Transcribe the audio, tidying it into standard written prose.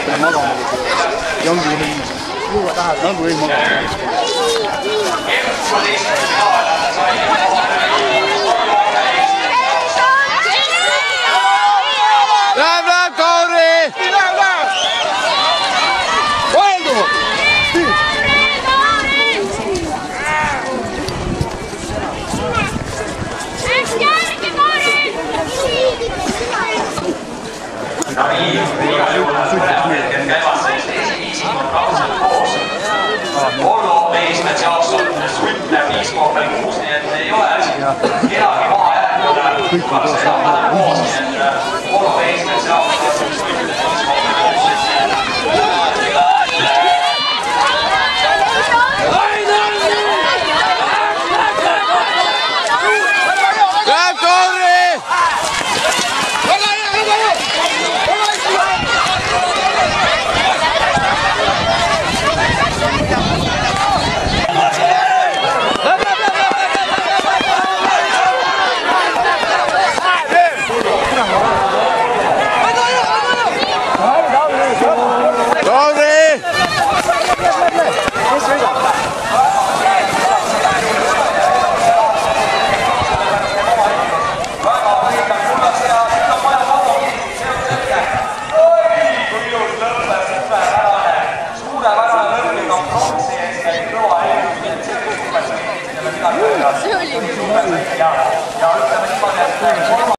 natukene magama. Ja ongi juua tähele, nagu ei magama. Läheb, Kauri! Valdu! Orlo meeskond jaoks on Sundne 5,6, nii et ei ole kedagi maha jäänud. Kõik on koos, nii et Orlo meeskond jaoks